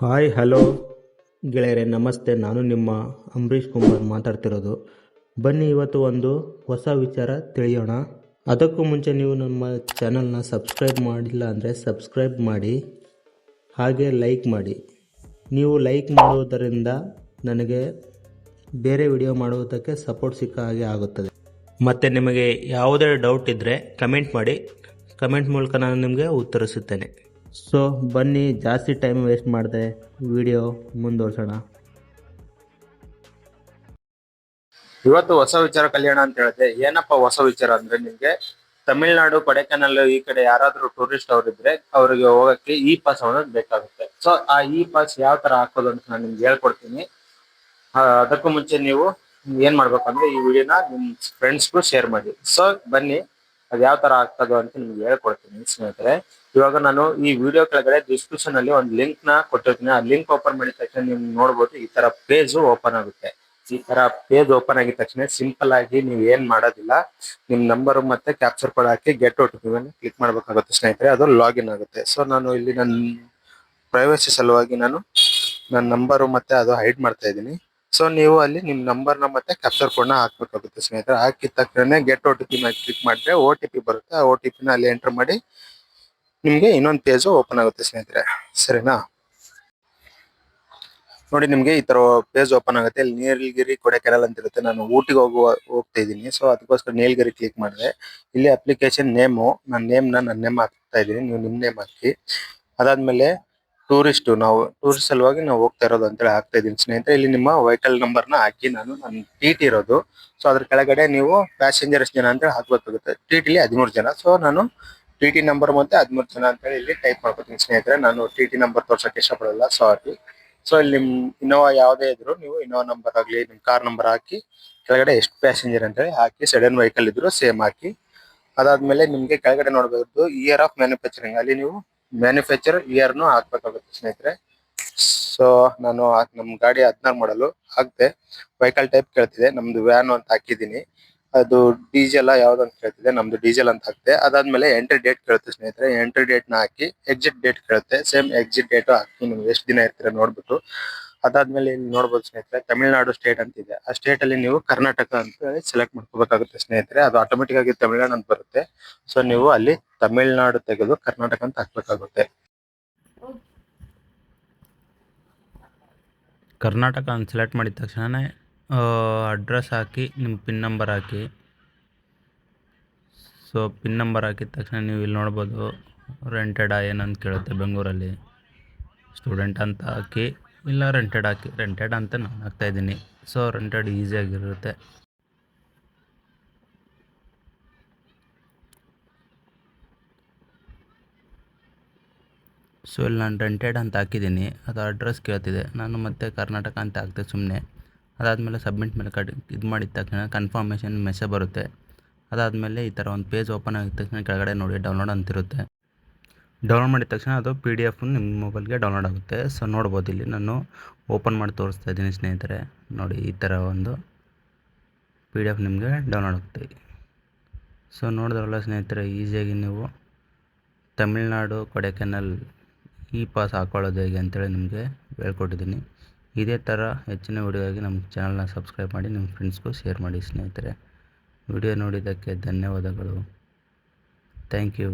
Hi hello ಗೆಳೆಯರೆ ನಮಸ್ತೆ. ನಾನು ನಿಮ್ಮ ಅಂಬರೀಷ್ ಕುಮಾರ್ ಮಾತಾಡ್ತಿರೋದು. ಬನ್ನಿ ಇವತ್ತು ಒಂದು ಹೊಸ ವಿಚಾರ ತಿಳಿಯೋಣ. ಅದಕ್ಕೂ ಮುಂಚೆ ನೀವು ನಮ್ಮ ಚಾನಲ್ನ ಸಬ್ಸ್ಕ್ರೈಬ್ ಮಾಡಿಲ್ಲ ಅಂದರೆ ಸಬ್ಸ್ಕ್ರೈಬ್ ಮಾಡಿ, ಹಾಗೆ ಲೈಕ್ ಮಾಡಿ. ನೀವು ಲೈಕ್ ಮಾಡುವುದರಿಂದ ನನಗೆ ಬೇರೆ ವಿಡಿಯೋ ಮಾಡುವುದಕ್ಕೆ ಸಪೋರ್ಟ್ ಸಿಕ್ಕ ಹಾಗೆ ಆಗುತ್ತದೆ. ಮತ್ತು ನಿಮಗೆ ಯಾವುದೇ ಡೌಟ್ ಇದ್ದರೆ ಕಮೆಂಟ್ ಮಾಡಿ, ಕಮೆಂಟ್ ಮೂಲಕ ನಾನು ನಿಮಗೆ ಉತ್ತರಿಸುತ್ತೇನೆ. ಸೊ ಬನ್ನಿ, ಜಾಸ್ತಿ ಟೈಮ್ ವೇಸ್ಟ್ ಮಾಡದೆ ವಿಡಿಯೋ ಮುಂದುವರ್ಸೋಣ. ಇವತ್ತು ಹೊಸ ವಿಚಾರ ಕಲ್ಯಾಣ ಅಂತ ಹೇಳಿದೆ. ಏನಪ್ಪ ಹೊಸ ವಿಚಾರ ಅಂದ್ರೆ, ನಿಮ್ಗೆ ತಮಿಳ್ನಾಡು, ಕೊಡೈಕೆನಾಲ್ ಈ ಕಡೆ ಯಾರಾದ್ರೂ ಟೂರಿಸ್ಟ್ ಅವರಿದ್ರೆ ಅವರಿಗೆ ಹೋಗಕ್ಕೆ ಇ ಪಾಸ್ ಅನ್ನೋದು ಬೇಕಾಗುತ್ತೆ. ಸೊ ಆ ಇ ಪಾಸ್ ಯಾವ ತರ ಹಾಕೋದು ಅಂತ ನಾನು ನಿಮ್ಗೆ ಹೇಳ್ಕೊಡ್ತೀನಿ. ಅದಕ್ಕೂ ಮುಂಚೆ ನೀವು ಏನ್ ಮಾಡ್ಬೇಕಂದ್ರೆ ಈ ವಿಡಿಯೋನ ನಿಮ್ ಫ್ರೆಂಡ್ಸ್ಗೂ ಶೇರ್ ಮಾಡಿ. ಸೊ ಬನ್ನಿ, ಅದ್ ಯಾವ ತರ ಆಗ್ತದೋ ಅಂತ ನಿಮ್ಗೆ ಹೇಳ್ಕೊಡ್ತೀನಿ ಸ್ನೇಹಿತರೆ. ಇವಾಗ ನಾನು ಈ ವಿಡಿಯೋ ಕೆಳಗಡೆ ಡಿಸ್ಕ್ರಿಪ್ಷನ್ ಅಲ್ಲಿ ಒಂದು ಲಿಂಕ್ ನ ಕೊಟ್ಟಿರ್ತೀನಿ. ಆ ಲಿಂಕ್ ಓಪನ್ ಮಾಡಿದ ತಕ್ಷಣ ನೀವು ನೋಡ್ಬೋದು, ಈ ತರ ಪೇಜ್ ಓಪನ್ ಆಗುತ್ತೆ. ಈ ತರ ಪೇಜ್ ಓಪನ್ ಆಗಿದ ತಕ್ಷಣ ಸಿಂಪಲ್ ಆಗಿ ನೀವು ಏನ್ ಮಾಡೋದಿಲ್ಲ, ನಿಮ್ ನಂಬರ್ ಮತ್ತೆ ಕ್ಯಾಪ್ಚರ್ ಕೋಡ್ ಹಾಕಿ ಗೆಟ್ OTP ಕ್ಲಿಕ್ ಮಾಡ್ಬೇಕಾಗುತ್ತೆ ಸ್ನೇಹಿತರೆ. ಅದು ಲಾಗಿನ್ ಆಗುತ್ತೆ. ಸೊ ನಾನು ಇಲ್ಲಿ ನನ್ನ ಪ್ರೈವಸಿ ಸಲುವಾಗಿ ನಾನು ನನ್ನ ನಂಬರು ಮತ್ತೆ ಅದು ಹೈಡ್ ಮಾಡ್ತಾ ಇದ್ದೀನಿ. ಸೊ ನೀವು ಅಲ್ಲಿ ನಿಮ್ ನಂಬರ್ನ ಮತ್ತೆ ಕ್ಯಾಪ್ಚರ್ ಕೋಡ್ ನ ಹಾಕ್ಬೇಕಾಗುತ್ತೆ ಸ್ನೇಹಿತರೆ. ಹಾಕಿದ ತಕ್ಷಣ ಗೆಟ್ OTP ಮೇಲೆ ಕ್ಲಿಕ್ ಮಾಡಿದ್ರೆ OTP ಬರುತ್ತೆ. ಆ OTP ನ ಅಲ್ಲಿ ಎಂಟರ್ ಮಾಡಿ ನಿಮ್ಗೆ ಇನ್ನೊಂದು ಪೇಜ್ ಓಪನ್ ಆಗುತ್ತೆ ಸ್ನೇಹಿತರೆ. ಸರಿನಾ? ನೋಡಿ, ನಿಮ್ಗೆ ಈ ತರ ಪೇಜ್ ಓಪನ್ ಆಗುತ್ತೆ. ಇಲ್ಲಿ ನೀಲಗಿರಿ ಕೊಡೈಕೆನಾಲ್ ಅಂತ ಇರುತ್ತೆ. ನಾನು ಊಟಿಗೆ ಹೋಗ್ತಾ ಇದ್ದೀನಿ. ಸೊ ಅದಕ್ಕೋಸ್ಕರ ನೀಲಗಿರಿ ಕ್ಲಿಕ್ ಮಾಡಿದೆ. ಇಲ್ಲಿ ಅಪ್ಲಿಕೇಶನ್ ನೇಮು, ನನ್ನ ನೇಮ್ ಹಾಕ್ತಾ ಇದ್ದೀನಿ. ನೀವು ನಿಮ್ ನೇಮ್ ಹಾಕಿ. ಅದಾದ್ಮೇಲೆ ನಾವು ಟೂರಿಸ್ಟ್ ಸಲುವಾಗಿ ನಾವು ಹೋಗ್ತಾ ಇರೋದು ಅಂತೇಳಿ ಹಾಕ್ತಾ ಇದ್ದೀನಿ ಸ್ನೇಹಿತರೆ. ಇಲ್ಲಿ ನಿಮ್ಮ ವೆಹಿಕಲ್ ನಂಬರ್ ನ ಹಾಕಿ. ನಾನು TT ಇರೋದು. ಸೊ ಅದ್ರ ಕೆಳಗಡೆ ನೀವು ಪ್ಯಾಸೆಂಜರ್ ಎಷ್ಟು ಜನ ಅಂತ ಹಾಕ್ಬೇಕಾಗುತ್ತೆ. TTಲಿ 13 ಜನ. ಸೊ ನಾನು TT ನಂಬರ್ ಮತ್ತೆ 13 ಜನ ಅಂತ ಹೇಳಿ ಇಲ್ಲಿ ಟೈಪ್ ಮಾಡ್ಕೊತೀನಿ ಸ್ನೇಹಿತರೆ. ನಾನು TT ನಂಬರ್ ತೋರ್ಸಕ್ಕೆ ಇಷ್ಟಪಡಲ್ಲ, ಸಾರಿ. ಸೊ ಇಲ್ಲಿ ನಿಮ್ ಇನ್ನೋವಾ ಯಾವುದೇ ಇದ್ರು ನೀವು ಇನ್ನೋವಾ ನಂಬರ್ ಆಗ್ಲಿ, ನಿಮ್ ಕಾರ್ ನಂಬರ್ ಹಾಕಿ ಕೆಳಗಡೆ ಎಷ್ಟು ಪ್ಯಾಸೆಂಜರ್ ಅಂತ ಹೇಳಿ ಹಾಕಿ. ಸಡನ್ ವೆಹಿಕಲ್ ಇದ್ರು ಸೇಮ್ ಹಾಕಿ. ಅದಾದ್ಮೇಲೆ ನಿಮ್ಗೆ ಕೆಳಗಡೆ ನೋಡಬಹುದು ಇಯರ್ ಆಫ್ ಮ್ಯಾನುಫ್ಯಾಕ್ಚರಿಂಗ್, ಅಲ್ಲಿ ನೀವು ಮ್ಯಾನುಫ್ಯಾಕ್ಚರ್ ಇಯರ್ ನು ಹಾಕ್ಬೇಕಾಗುತ್ತೆ ಸ್ನೇಹಿತರೆ. ಸೊ ನಾನು ನಮ್ ಗಾಡಿ 16 ಮಾಡಲು ಹಾಕ್ದೆ. ವೆಹಿಕಲ್ ಟೈಪ್ ಕೇಳ್ತಿದೆ, ನಮ್ದು ವ್ಯಾನ್ ಅಂತ ಹಾಕಿದೀನಿ. ಅದು ಡೀಸೆಲ್ ಯಾವ್ದು ಅಂತ ಕೇಳ್ತಿದೆ, ನಮ್ದು ಡೀಸೆಲ್ ಅಂತ ಹಾಕ್ದೆ. ಅದಾದ್ಮೇಲೆ ಎಂಟ್ರಿ ಡೇಟ್ ಕೇಳುತ್ತೆ ಸ್ನೇಹಿತರೆ. ಎಂಟ್ರಿ ಡೇಟ್ ನ ಹಾಕಿ. ಎಕ್ಸಿಟ್ ಡೇಟ್ ಕೇಳುತ್ತೆ, ಸೇಮ್ ಎಕ್ಸಿಟ್ ಡೇಟ್ ಹಾಕಿ. ನಿಮ್ಗೆ ಎಷ್ಟು ದಿನ ಇರ್ತೀರ ನೋಡ್ಬಿಟ್ಟು. ಅದಾದ್ಮೇಲೆ ಇಲ್ಲಿ ನೋಡ್ಬೋದು ಸ್ನೇಹಿತರೆ, ತಮಿಳ್ನಾಡು ಸ್ಟೇಟ್ ಅಂತ ಇದೆ. ಆ ಸ್ಟೇಟ್ ಅಲ್ಲಿ ನೀವು ಕರ್ನಾಟಕ ಅಂತ ಹೇಳಿ ಸೆಲೆಕ್ಟ್ ಮಾಡ್ಕೋಬೇಕಾಗುತ್ತೆ ಸ್ನೇಹಿತರೆ. ಅದು ಆಟೋಮೆಟಿಕ್ ಆಗಿ ತಮಿಳ್ನಾಡು ಅಂತ ಬರುತ್ತೆ. ಸೊ ನೀವು ಅಲ್ಲಿ ತಮಿಳ್ನಾಡು ತೆಗೆದು ಕರ್ನಾಟಕ ಅಂತ ಹಾಕ್ಬೇಕಾಗುತ್ತೆ. ಕರ್ನಾಟಕ ಅಂತ ಸೆಲೆಕ್ಟ್ ಮಾಡಿದ ತಕ್ಷಣ ಅಡ್ರೆಸ್ ಹಾಕಿ, ನಿಮ್ಮ ಪಿನ್ ನಂಬರ್ ಹಾಕಿ. ಸೊ ಪಿನ್ ನಂಬರ್ ಹಾಕಿದ ತಕ್ಷಣ ನೀವು ಇಲ್ಲಿ ನೋಡ್ಬೋದು ರೆಂಟೆಡಾ ಏನಂತ ಕೇಳುತ್ತೆ. ಬೆಂಗಳೂರಲ್ಲಿ ಸ್ಟೂಡೆಂಟ್ ಅಂತ ಹಾಕಿ, ಇಲ್ಲ ರೆಂಟೆಡ್ ಹಾಕಿ. ರೆಂಟೆಡ್ ಅಂತ ನಾನು ಹಾಕ್ತಾಯಿದ್ದೀನಿ. So rented ಈಸಿಯಾಗಿರುತ್ತೆ. ಸೊ ಇಲ್ಲಿ ನಾನು ರೆಂಟೆಡ್ ಅಂತ ಹಾಕಿದ್ದೀನಿ. ಅದು ಅಡ್ರೆಸ್ ಕೇಳ್ತಿದೆ. ನಾನು ಮತ್ತೆ ಕರ್ನಾಟಕ ಅಂತ ಹಾಕ್ತೆ ಸುಮ್ಮನೆ. ಅದಾದಮೇಲೆ ಸಬ್ಮಿಟ್ ಮೇಲೆ ಇದು ಮಾಡಿದ ತಕ್ಷಣ ಕನ್ಫರ್ಮೇಷನ್ ಮೆಸೇಜ್ ಬರುತ್ತೆ. ಅದಾದಮೇಲೆ ಈ ಥರ ಒಂದು ಪೇಜ್ ಓಪನ್ ಆಗಿದ ತಕ್ಷಣ ಕೆಳಗಡೆ ನೋಡಿ ಡೌನ್ಲೋಡ್ ಅಂತಿರುತ್ತೆ. ಡೌನ್ಲೋಡ್ ಮಾಡಿದ ತಕ್ಷಣ ಅದು PDF ನಿಮ್ಮ ಮೊಬೈಲ್ಗೆ ಡೌನ್ಲೋಡ್ ಆಗುತ್ತೆ. ಸೊ ನೋಡ್ಬೋದು, ಇಲ್ಲಿ ನಾನು ಓಪನ್ ಮಾಡಿ ತೋರಿಸ್ತಾ ಇದ್ದೀನಿ ಸ್ನೇಹಿತರೆ. ನೋಡಿ, ಈ ಥರ ಒಂದು PDF ನಿಮಗೆ ಡೌನ್ಲೋಡ್ ಆಗುತ್ತೆ. ಸೊ ನೋಡಿದ್ರಲ್ಲ ಸ್ನೇಹಿತರೆ, ಈಸಿಯಾಗಿ ನೀವು ತಮಿಳ್ನಾಡು ಕೊಡೈಕೆನಾಲ್ ಇ ಪಾಸ್ ಹಾಕೊಳ್ಳೋದು ಹೇಗೆ ಅಂತೇಳಿ ನಿಮಗೆ ಹೇಳ್ಕೊಟ್ಟಿದ್ದೀನಿ. ಇದೇ ಥರ ಹೆಚ್ಚಿನ ವಿಡಿಯೋಗಾಗಿ ನಮ್ಮ ಚಾನಲ್ನ ಸಬ್ಸ್ಕ್ರೈಬ್ ಮಾಡಿ, ನಿಮ್ಮ ಫ್ರೆಂಡ್ಸ್ಗೂ ಶೇರ್ ಮಾಡಿ ಸ್ನೇಹಿತರೆ. ವಿಡಿಯೋ ನೋಡಿದ್ದಕ್ಕೆ ಧನ್ಯವಾದಗಳು. Thank you.